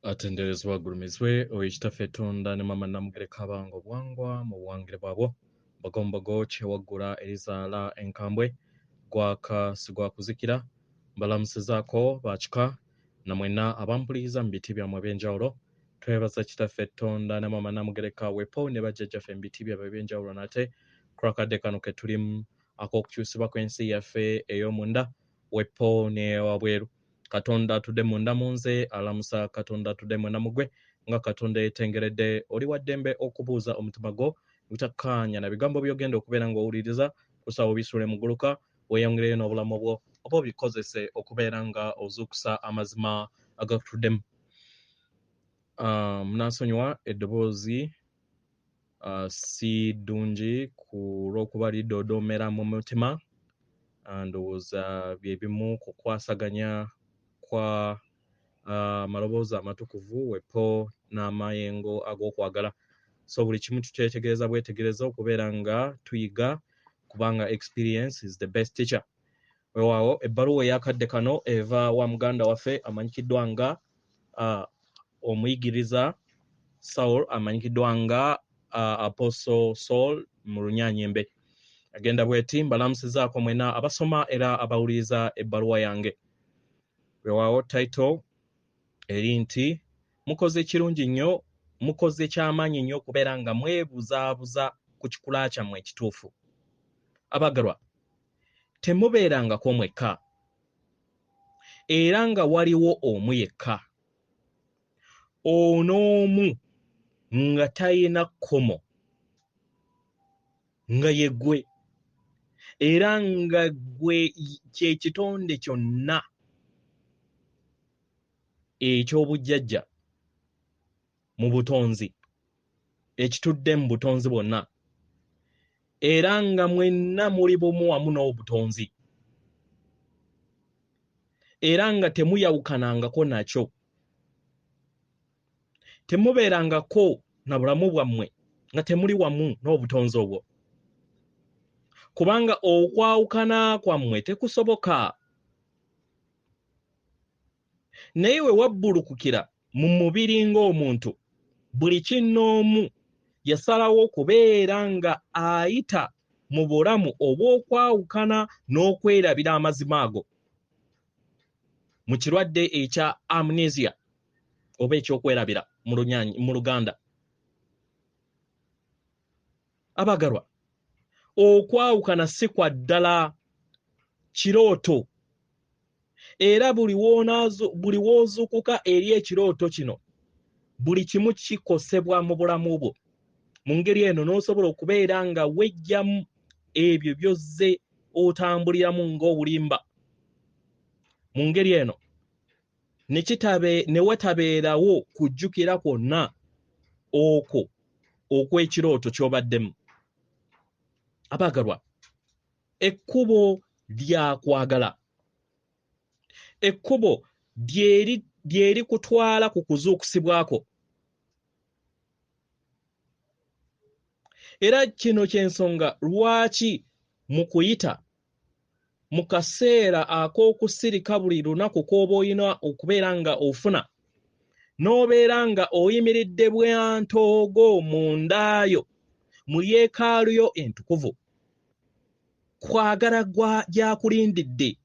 Atenderezebwa agulumizibwe Oweekitaffe Tonda ne Maama Namugereka abange obwangwa mu buwangire bwabwo bagombogo kyewaggula erizaala enkambwe gwaka sigwakuzikira mbalamusizaako bakika na mwenna abampuliriza mu biti byammwe ebyenjawulo twebaza Kitaffe Tonda ne Maama Namugereka wepo ne bajjajjaffe mu biti byabwe ebyenjawulo nate kurakadde kano ke tulimu ak'okukyusibwa kw'ensi yaffe ey'omunda wepo ne wabweru Katonda atudde munda mu nze alamusa Katonda atudde munda mu gwe nga Katonda yeetengeredde oli wa ddembe okubuuza omutima gwo butakkaanya na bigambo by'ogenda okubeera ng'owuliriza kusaba obisuule mu gguluka weeyongereyo n'obulamu bwo oba obikozese okubeera nga ozuukusa amazima agatuddemu. Munansonyiwa eddoboozi si ddungi ku lw'okuba lidoodoomera mu mutima ndowooza bye bimu ku kwasaganya kwa amaloboozi amatukuvu wepo n'amayengo ag'okwagala so buli kimu tukyetegereza bwetegereza okubeera nga tuyiga kubanga experience is the best teacher. Weewaawo ebbaluwa ey'akadde kano eva wa muganda waffe amanyikiddwa nga Omuyigiriza Saul amanyikiddwa nga Apostle Saul mu Runyaanyimbe. Agenda bweti mbalamusizaako mwena abasoma era abawuliriza ebbaluwa yange. Weewaawo title eri nti mukoze kirungi nnyo mukoze kyamaanyi nnyo okubeera nga mwebuzaabuza ku kikula kyammwe ekituufu. Abagalwa temubeerangako mwekka era nga waliwo omu yekka onoomu nga talina kkomo nga ye ggwe era nga ggwe kyekitonde kyonna eky'obujjajja mu butonzi ekitudde mu butonzi bwonna era nga mwenna muli bumu wamu n'obutonzi era nga temuyawukanangako nakyo temubeerangako na bulamu bwammwe nga temuli wamu n'obutonzi obwo kubanga okwawukana kwammwe tekusoboka naye we wabbulukukira mu mubiri ng'omuntu buli kinnoomu yasalawo okubeera nga ayita mu bulamu obw'okwawukana n'okwerabira amazima ago mu kirwadde ekya amnesia oba ekyokwerabira mu Luganda. Abagalwa okwawukana si kwa ddala kirooto era buli woozuukuka eri ekirooto kino buli kimu kikosebwa mu bulamu bwo mu ngeri eno n'osobola okubeera nga wejjamu ebyo byozze otambuliramu ng'obulimba mu ngeri eno ne watabeerawo kujjukira kwonna okwo okw'ekirooto ky'obaddemu. Abagalwa ekkubo lya kwagala ekkubo lyeri kutwala ku kuzuukusibwako era kino ky'ensonga lwaki mu kuyita mu kaseera ak'okusirika buli lunaku kw'oba olina okubeera nga ofuna n'obeera nga oyimiridde bwantoogo mu ndaayo mu yeekaalu yo entukuvu kwagala gyakulindidde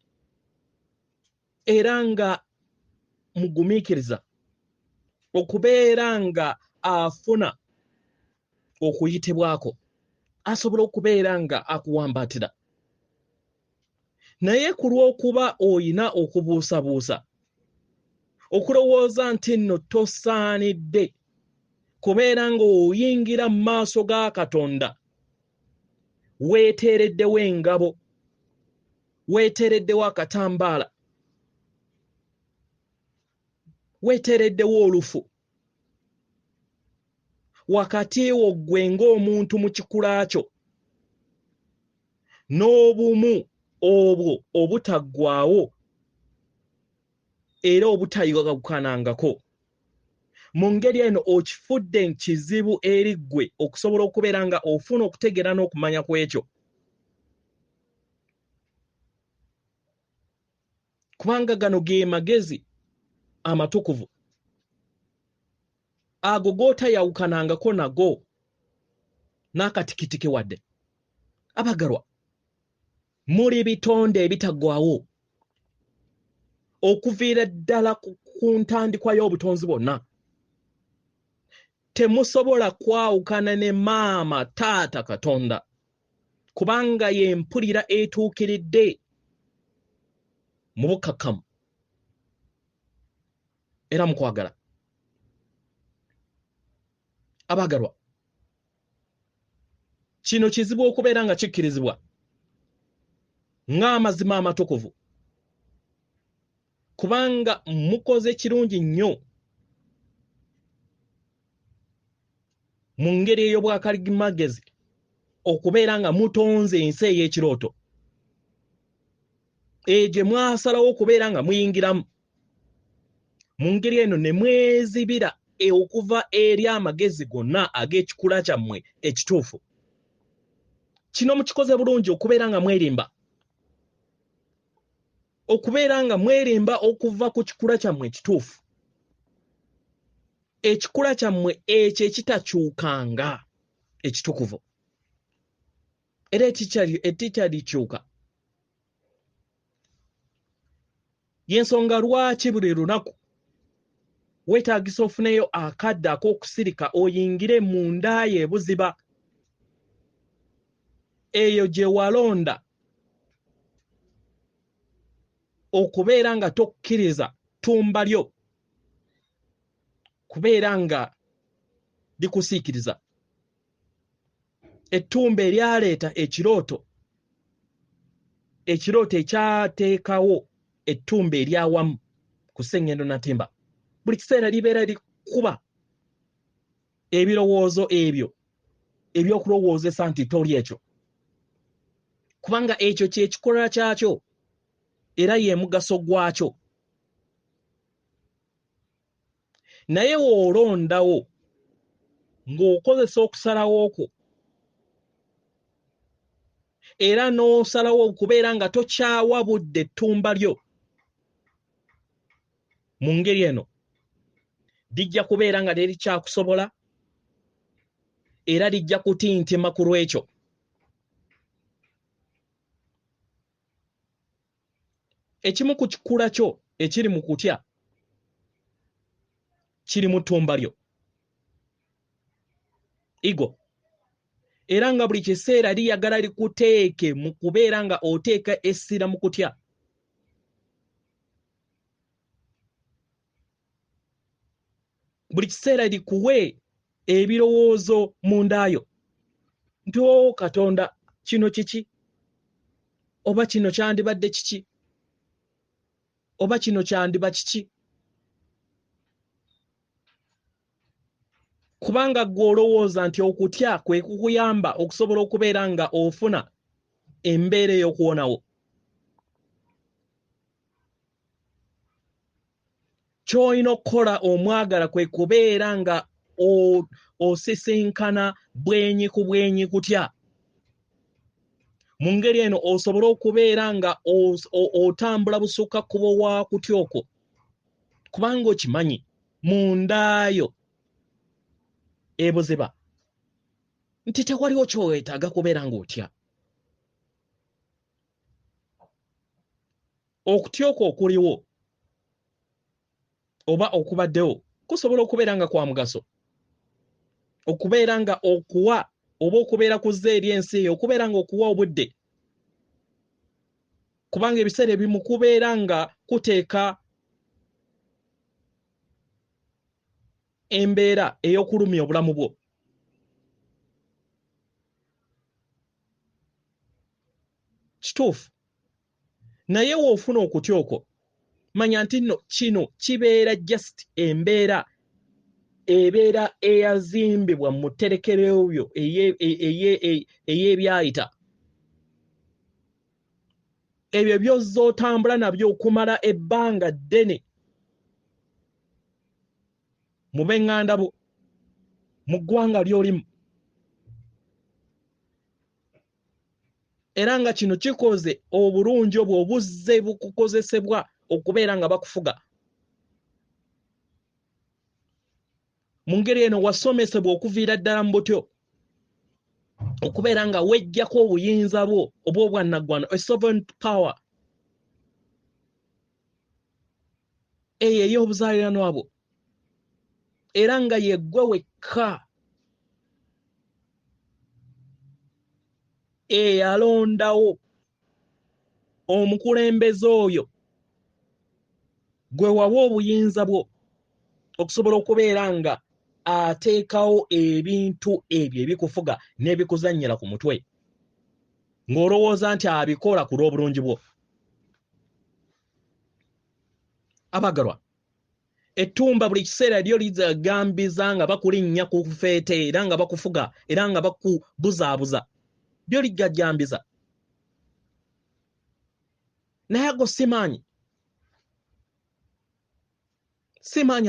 era nga mugumiikiriza okubeera nga afuna okuyitibwako asobola okubeera nga akuwambatira naye ku lw'okuba oyina okubuusabuusa okulowooza nti nno tosaanidde kubeera nga oyingira mu maaso ga Katonda weeteereddewo engabo weeteereddewo akatambaala weeteereddewo olufu wakati wo ggwe ng'omuntu mu kikulakyo n'obumu obwo obutaggwaawo era obutayawukanangako mu ngeri eno okifudde kizibu eri ggwe okusobola okubeera nga ofuna okutegeera n'okumanya kw'ekyo kubanga gano ge magezi amatukuvu ago gootayawukanangako nago n'akatikitiki wadde. Abagalwa, muli bitonde ebitaggwaawo okuviira ddala ku ntandikwa y'obutonzi bwonna. Temusobola kwawukana ne maama taata Katonda kubanga ye mpulira etuukiridde mu bukkakkamu era mu kwagala. Abagalwa, kino kizibu okubeera nga kikkirizibwa ng'amazima amatukuvu kubanga mukoze kirungi nnyo mu ngeri ey'obwakalimagezi okubeera nga mutonze ensi ey'ekirooto gye mwasalawo okubeera nga muyingiramu. Mu ngeri eno ne mwezibira okuva eri amagezi gonna ag'ekikula kyammwe ekituufu. Kino mukikoze bulungi okubeera nga mwerimba. Okubeera nga mwerimba okuva ku kikula kyammwe ekituufu. Ekikula kyammwe ekyo ekitakyukanga ekitukuvu. Era etikyalikyuka. Y'ensonga lwaki buli lunaku weetaagisa ofuneyo akadde ak'okusirika oyingire munda ye ebuziba. Eyo gye walonda okubeera nga tokkiriza ttumba lyo kubeera nga likusiikiriza. Ettumba eryaleeta ekirooto ekyateekawo ettumba eryawamu ku Sseŋŋendo Natimba, buli kiseera libeera likuba ebirowoozo ebyo ebyokulowoozesa nti toli ekyo, kubanga ekyo kye kikolwa kyakyo era ye mugaso gwakyo. Naye w'olondawo ng'okozesa okusalawo okwo era n'osalawo okubeera nga tokyawa budde ettumba lyo, mu ngeri eno lijja kubeera nga terikyakusobola era lijja kutintima ku lw'ekyo. Ekimu ku kikula kyo ekiri mu kutya kiri mu ttumba lyo. Igo. Era nga buli kiseera liyagala likuteeke mu kubeera nga oteeka essira mu kutya. Buli kiseera likuwe ebirowoozo mu ndaayo nti Katonda kino kiki, oba kino kyandibadde kiki, oba kino kyandiba kiki. Kubanga ggwe olowooza nti okutya kwe kukuyamba okusobola okubeera nga ofuna embeera ey'okuwonawo. Ky'olina okukola omwagala kwe kubeera nga osisinkana bwenyi ku bwenyi kutya. Mu ngeri eno osobole okubeera nga otambula busukka kkubo wa kutya okwo, kubanga okimanyi mundaayo ebuziba nti tewaliwo ky'oweetaaga kubeera ng'otya. Okutya okwo okuliwo oba okubaddewo kusobola okubeera nga kwa mugaso, okubeera nga okuwa oba okubeera kuzza eri ensi eyo, okubeera nga okuwa obudde, kubanga ebiseera ebimu kubeera nga kuteeka embeera ey'okulumya obulamu bwo. Kituufu. Naye w'ofuna okutya okwo, manya nti nno kino kibeera just ebeera eyazimbibwa mu tterekero ebyo ey'ebyayita. Ebyo by'ozza otambula nabyo okumala ebbanga ddene mu b'eŋŋanda bo, mu ggwanga ly'olimu. Era nga kino kikoze obulungi obwo obuzze bukukozesebwa okubeera nga bakufuga. mu ngeri eno wasomesebwa okuviira ddala mu butyo okubeera nga wejjako obuyinza bwo obw'obwannaggwano, a sovereign power eyo ey'obuzaaliranwa bwo, era nga yeggwe wekka eyalondawo omukulembeze oyo gwe wawa obuyinza bwo okusobola okubeera nga ateekawo ebintu ebyo ebikufuga n'ebikuzannyira ku mutwe ng'olowooza nti abikola ku lw'obulungi bwo. Abagalwa, ettumba buli kiseera lyo lizagambiza nga bakulinnya ku ffeete era nga bakufuga era nga bakubuzaabuza, lyo ligajambiza. Naye ago simaanyi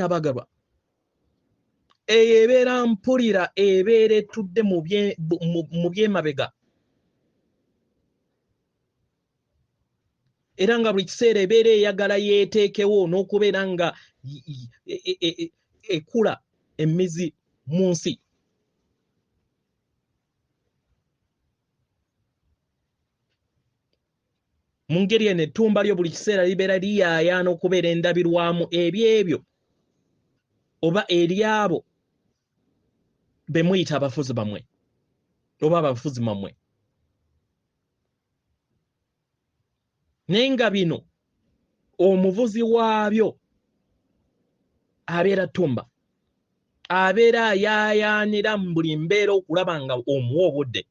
abagalwa, eyo ebeera mpulira, ebeera etudde mu byemabega era nga buli kiseera ebeera eyagala yeeteekewo n'okubeera nga ekula emizi mu nsi. Mu ngeri eno ettumba lyo buli kiseera libeera liyaayaana okubeera endabirwamu ebyebyo oba eryabo be muyita abafuzi bammwe oba abafuzi bammwe. Naye nga bino omuvuzi waabyo abeera ttumba, abeera ayaayaanira mu buli mbeera okulaba nga omuwa obudde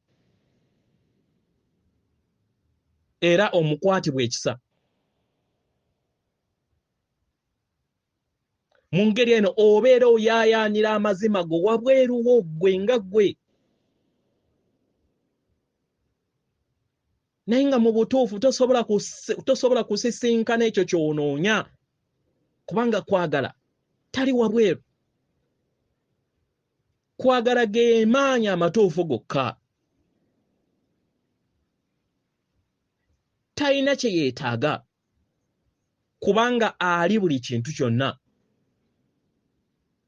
era omukwatibwa ekisa. Mu ngeri eno obeera oyaayaanira amazima go wabweruwo ggwe nga ggwe, naye nga mu butuufu tosobola kusisinkana ekyo ky'onoonya kubanga kwagala tali wabweru. Kwagala ge maanyi amatuufu gokka, talina kye yeetaaga kubanga ali buli kintu kyonna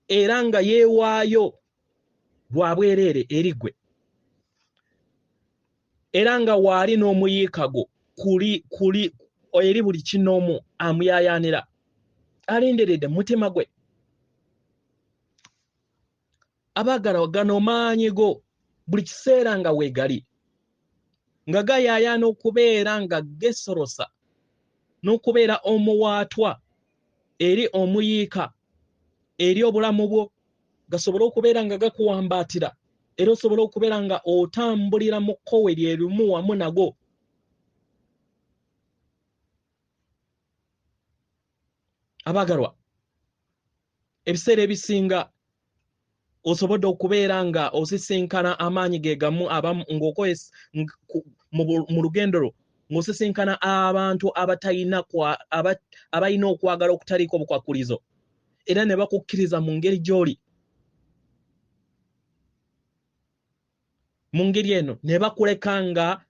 era nga yeewaayo lwa bwereere eri ggwe era nga waali n'omuyiika gwo kuli eri buli kinoomu amuyaayaanira alindiridde mu mutima gwe. Abaagala gano maanyi go buli kiseera nga weegali nga gayaayaana okubeera nga gesorosa n'okubeera omuwaatwa eri omuyiika eri obulamu bwo, gasobole okubeera nga gakuwambaatira era osobole okubeera nga otambulira mu kkowe lyerimu wamu nago. Abaagalwa, ebiseera ebisinga osobodde okubeera nga osisinkana amaanyi ge gamu abamu ng'okozesa mu lugendo lwo ng'osisinkana abantu abalina okwagala okutaliiko bukwakkulizo era ne bakukkiriza mu ngeri gy'oli. Mu ngeri eno ne bakuleka nga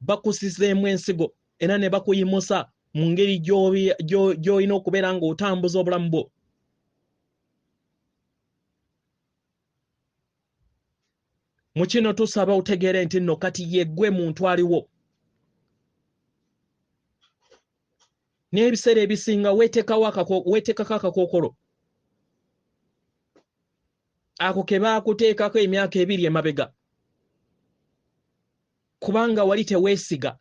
bakusizeemu ensigo era ne bakuyimusa mu ngeri gy'olina okubeera ng'otambuza obulamu bwo. Mu kino tusaba otegeere nti nno kati yeggwe muntu aliwo. N'ebiseera ebisinga weeteekako akakookolo ako ke baakuteekako emyaka 2 emabega kubanga wali teweesiga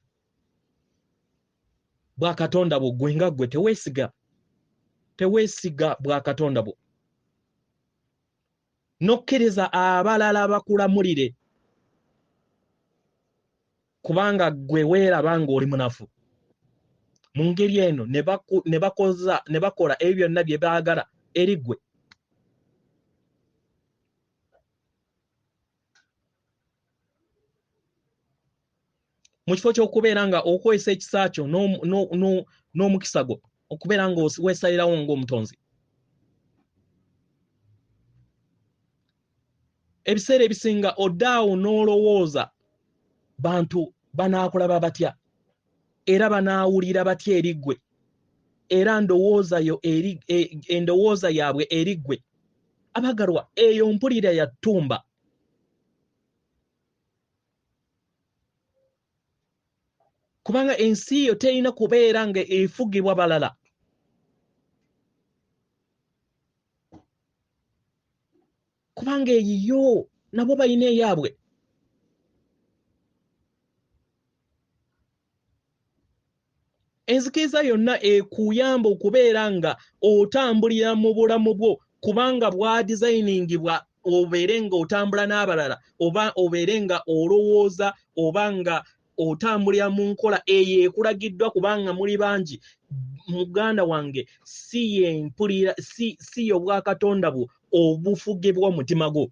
bwa Katonda bwo, ggwe nga ggwe teweesiga bwa Katonda bwo n'okkiriza abalala bakulamulire kubanga ggwe weeraba ng'oli munafu. Mu ngeri eno ne bakola ebyo byonna bye baagala eri ggwe. Mu kifo ky'okubeera nga okwesa ekisa kyo n'omukisa gwo okubeera nga weesalirawo ng'omutonzi, ebiseera ebisinga oddaawo n'olowooza bantu banaakulaba batya era banaawulira batya eri ggwe era endowooza yaabwe eri ggwe abagalwa eyo mpulira ya ttumba. Kubanga ensi yo terina kubeera nga efugibwa balala. Kubanga eyiyo nabo balina eyaabwe. Enzikiriza yonna ekuyamba okubeera nga otambulira mu bulamu bwo kubanga bwadizayiningibwa obeere nga otambula n'abalala oba obeere nga olowooza oba nga otambulira mu nkola eyo ekulagiddwa kubanga muli bangi. Muganda wange si yempulira si y'obwakatonda bwo obufugibwa omutima gwo.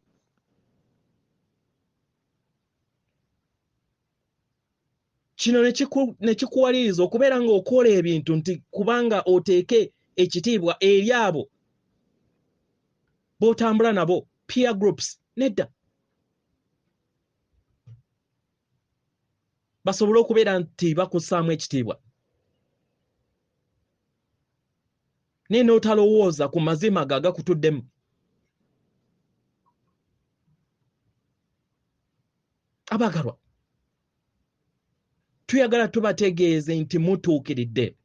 Kino ne kikuwaliriza okubeera ng'okola ebintu nti kubanga oteeke ekitiibwa eri abo b'otambula nabo, peer groups. Nedda. Basobole okubeera nti bakussaamu ekitiibwa. Naye n'otalowooza ku mazima gagakutuddemu. Abagalwa, tuyagala tubategeeze nti mutuukiridde.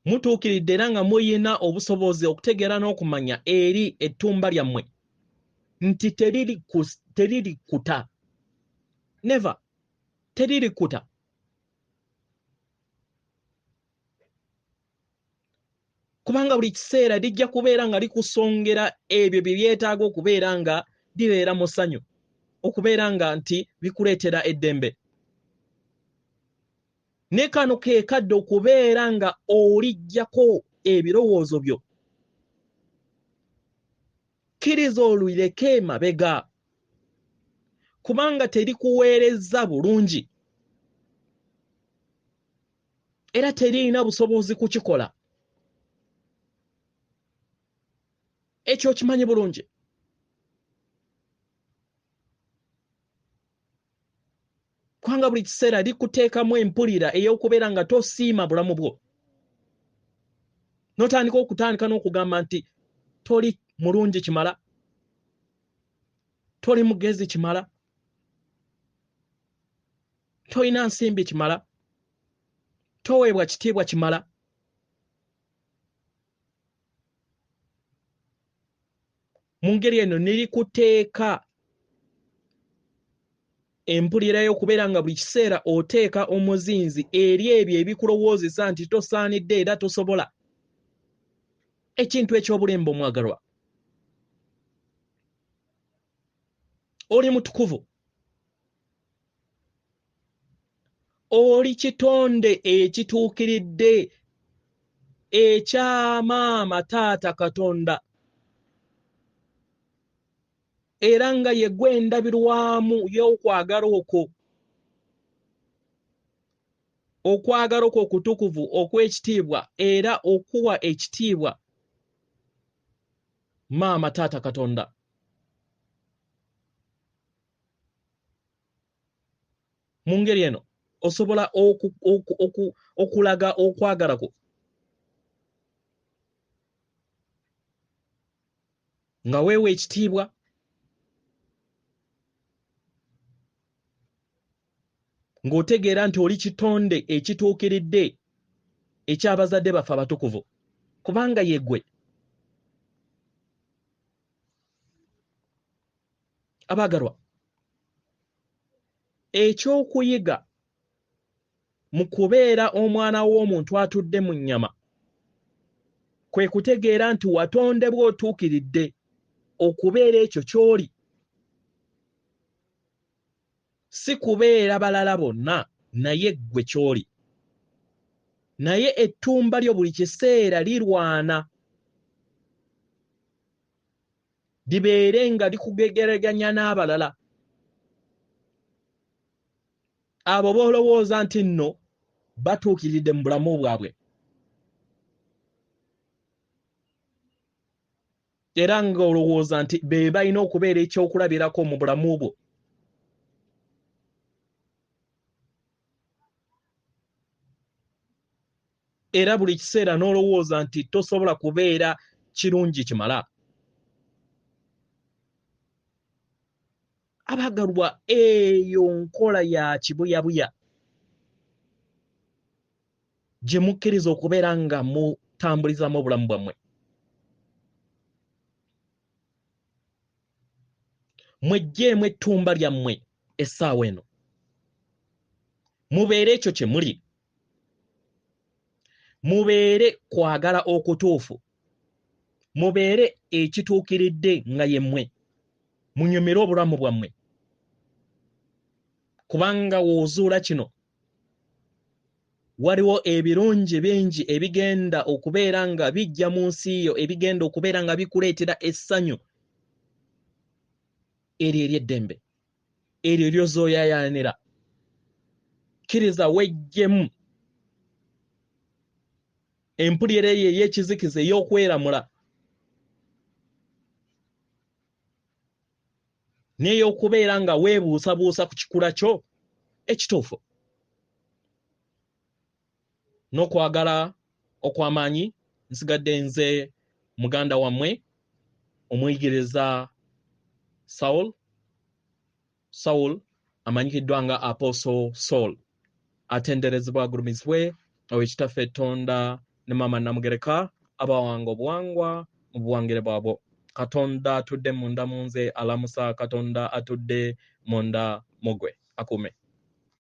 Mutuukiridde era nga muyina obusobozi okutegeera n'okumanya eri ettumba lyammwe nti teririkuta. Never. Teririkuta. Kubanga buli kiseera lijja kubeera nga likusongera ebyo bye byetaaga okubeera nga libeera mu ssanyu, okubeera nga nti bikuleetera eddembe. Ne kano ke kadde okubeera nga olijjako ebirowoozo byo. Kkiriza oluleke emabega kubanga terikuweereza bulungi era terina busobozi kukikola. Ekyo kimanyi bulungi. Kubanga buli kiseera likuteekamu empulira ey'okubeera nga tosiima bulamu bwo. N'otandika n'okugamba nti toli mulungi kimala, toli mugezi kimala, tolina nsimbi kimala, toweebwa kitiibwa kimala. Mu ngeri eno ne likuteeka empulira y'okubeera nga buli kiseera oteeka omuzinzi eri ebyo ebikulowoozesa nti tosaanidde era tosobola. Ekintu eky'obulimba omwagalwa. Oli mutukuvu. Oli kitonde ekituukiridde ekya maama taata Katonda. Era nga ye gwe ndabirwamu y'okwagala okwo. Okwagala okwo okutukuvu okw'ekitiibwa era okuwa ekitiibwa maama taata Katonda. Mu ngeri eno osobola okulaga okwagala kwo nga weewa ekitiibwa ng'otegeera nti oli kitonde ekituukiridde eky'abazadde baffe abatukuvu kubanga ye ggwe. Abaagalwa, ekyokuyiga mu kubeera omwana w'omuntu atudde mu nnyama kwe kutegeera nti watondebwa otuukiridde okubeera ekyo ky'oli, si kubeera balala bonna naye ggwe ky'oli. Naye ettumba lyo buli kiseera lirwana libeere nga likugegeraganya n'abalala abo b'olowooza nti nno batuukiridde mu bulamu bwabwe era nga olowooza nti be balina okubeera ekyokulabirako mu bulamu bwo. era buli kiseera n'olowooza nti tosobola kubeera kirungi kimala. Abagalwa, eyo nkola ya kibuyabuya gye mukkiriza okubeera nga mutambulizamu obulamu bwammwe. Mweggyemu ettumba lyammwe essaawa eno, mubeere ekyo kye muli, mubeere kwagala okutuufu, mubeere ekituukiridde nga yemmwe, munyumire obulamu bwammwe, kubanga w'ozuula kino waliwo ebirungi bingi ebigenda okubeera nga bijja mu nsi yo, ebigenda okubeera nga bikuleetera essanyu eryo ery'eddembe, eryo ly'ozooyaayaanira. Kkiriza weggyemu empulira eyo ey'ekizikiza ey'okweramula n'ey'okubeera nga weebuusabuusa ku Kikulakyo ekituufu. N'okwagala okw'amaanyi, nsigadde nze muganda wammwe omuyigiriza Saul amanyikiddwa nga Apostle Saul, atenderezebwa agulumizibwe Owekitaffe Tonda ne Maama Namugereka abawanga obuwangwa mu buwangire bwabwo. Katonda atudde munda mu nze alamusa, Katonda atudde munda mugwe akume.